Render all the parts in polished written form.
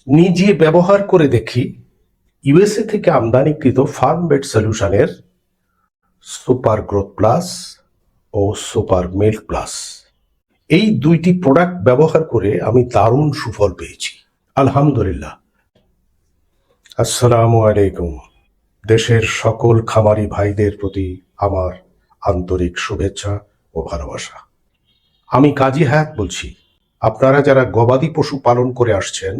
নিজে ব্যবহার করে দেখি ইউএসএ থেকে আমদানিকৃত ফার্মবেড সলিউশনের সুপার গ্রোথ প্লাস ও সুপার মিল্ক প্লাস এই দুইটি প্রোডাক্ট ব্যবহার করে আমি দারুণ সুফল পেয়েছি আলহামদুলিল্লাহ। আসসালামু আলাইকুম। দেশের সকল খামারি ভাইদের প্রতি আমার আন্তরিক শুভেচ্ছা ও ভালোবাসা। আমি কাজী হায়াত বলছি। আপনারা যারা গবাদি পশু পালন করে আসছেন,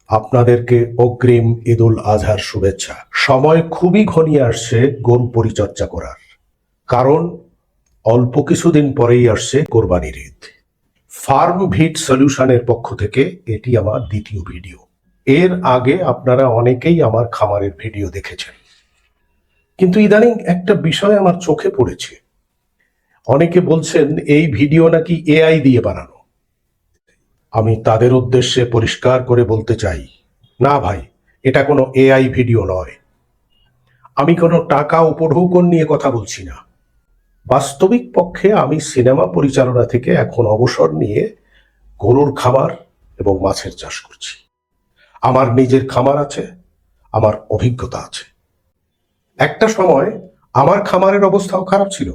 আপনাদেরকে অগ্রিম ঈদুল আজহার শুভেচ্ছা। সময় খুবই ঘনিয়ে আসছে গরু পরিচর্যা করার, কারণ অল্প কিছুদিন পরেই আসছে কোরবানির ঈদ। ফার্ম ভিট সলিউশনের পক্ষ থেকে এটি আমার দ্বিতীয় ভিডিও। এর আগে আপনারা অনেকেই আমার খামারের ভিডিও দেখেছেন, কিন্তু ইদানিং একটা বিষয় আমার চোখে পড়েছে। অনেকে বলছেন এই ভিডিও নাকি এআই দিয়ে বানানো। আমি তাদের উদ্দেশ্যে পরিষ্কার করে বলতে চাই, না ভাই, এটা কোনো এআই ভিডিও নয়। আমি কোনো টাকা উপঢৌকন নিয়ে কথা বলছি না। বাস্তবিক পক্ষে আমি সিনেমা পরিচালনা থেকে এখন অবসর নিয়ে গরুর খামার এবং মাছের চাষ করছি। আমার নিজের খামার আছে, আমার অভিজ্ঞতা আছে। একটা সময় আমার খামারের অবস্থাও খারাপ ছিল।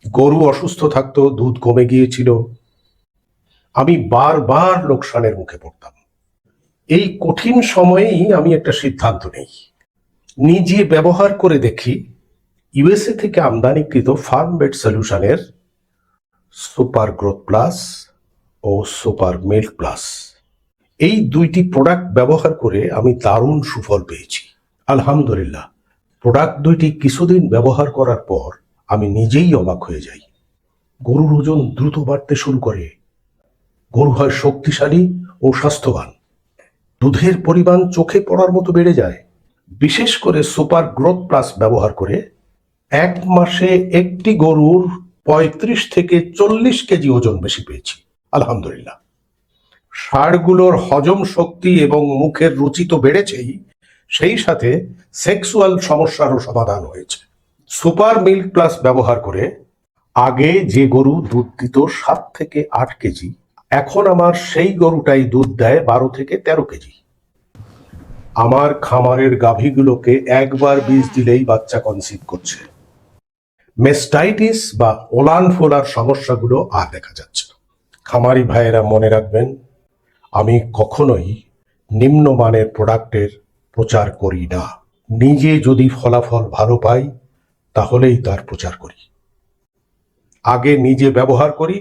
গরু অসুস্থ থাকতো, দুধ কমে গিয়েছিল। আমি বারবার লোকসানের মুখে পড়তাম। এই কঠিন সময়েই আমি একটা সিদ্ধান্ত নেই। নিজে ব্যবহার করে দেখি ইউএসএ থেকে আমদানিকৃত ফার্মবেড সলিউশনের সুপার গ্রোথ প্লাস ও সুপার মিল্ক প্লাস এই দুইটি প্রোডাক্ট ব্যবহার করে আমি দারুণ সুফল পেয়েছি আলহামদুলিল্লাহ। প্রোডাক্ট দুইটি কিছুদিন ব্যবহার করার পর আমি নিজেই অবাক হয়ে যাই। গরুর ওজন দ্রুত বাড়তে শুরু করে, গরু হয় শক্তিশালী ও স্বাস্থ্যবান, দুধের পরিমাণ চোখে পড়ার মতো বেড়ে যায়। বিশেষ করে সুপার গ্রোথ প্লাস ব্যবহার করে 1 মাসে একটি গরুর 35 থেকে 40 কেজি ওজন বেশি পেয়েছি আলহামদুলিল্লাহ। ষাঁড়গুলোর হজম শক্তি এবং মুখের রুচি তো বেড়েছেই, সেই সাথে সেক্সুয়াল সমস্যারও সমাধান হয়েছে। সুপার মিল্ক প্লাস ব্যবহার করে আগে যে গরু দুধ দিত 7 থেকে 8 কেজি, এখন আমার সেই গরুটাই দুধ দেয় 12 থেকে 13 কেজি। আমার খামারের গাভীগুলোকে একবার বীজ দিলেই বাচ্চা কনসিভ করছে। মেস্টাইটিস বা ওলান ফোলার সমস্যাগুলো আর দেখা যাচ্ছে না। খামারি ভাইয়েরা মনে রাখবেন, আমি কখনোই নিম্নমানের প্রোডাক্টের প্রচার করি না। নিজে যদি ফলাফল ভালো পাই তাহলেই তার প্রচার করি। আগে নিজে ব্যবহার করি,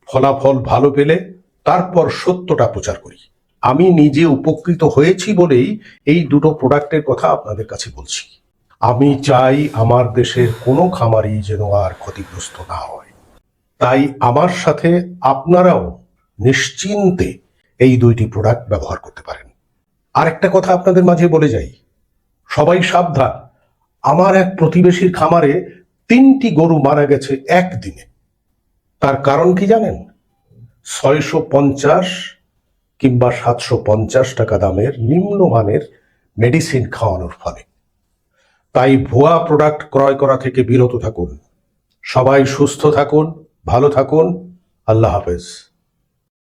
ফলাফল ভালো পেলে তারপর সত্যটা প্রচার করি। আমি নিজে উপকৃত হয়েছি বলেই এই দুটো প্রোডাক্টের কথা আপনাদের কাছে বলছি। আমি চাই আমার দেশের কোনো খামারি যেন আর ক্ষতিগ্রস্ত না হয়। তাই আমার সাথে আপনারাও নিশ্চিন্তে এই দুইটি প্রোডাক্ট ব্যবহার করতে পারেন। আরেকটা কথা আপনাদের মাঝে বলে যাই, সবাই সাবধান। আমার এক প্রতিবেশীর খামারে 3টি গরু মারা গেছে একদিনে। তার কারণ কি জানেন? 650 কিংবা 750 টাকা দামের নিম্নমানের মেডিসিন খাওয়ানোর ফলে। তাই ভুয়া প্রোডাক্ট ক্রয় করা থেকে বিরত থাকুন। সবাই সুস্থ থাকুন, ভালো থাকুন। আল্লাহ হাফেজ।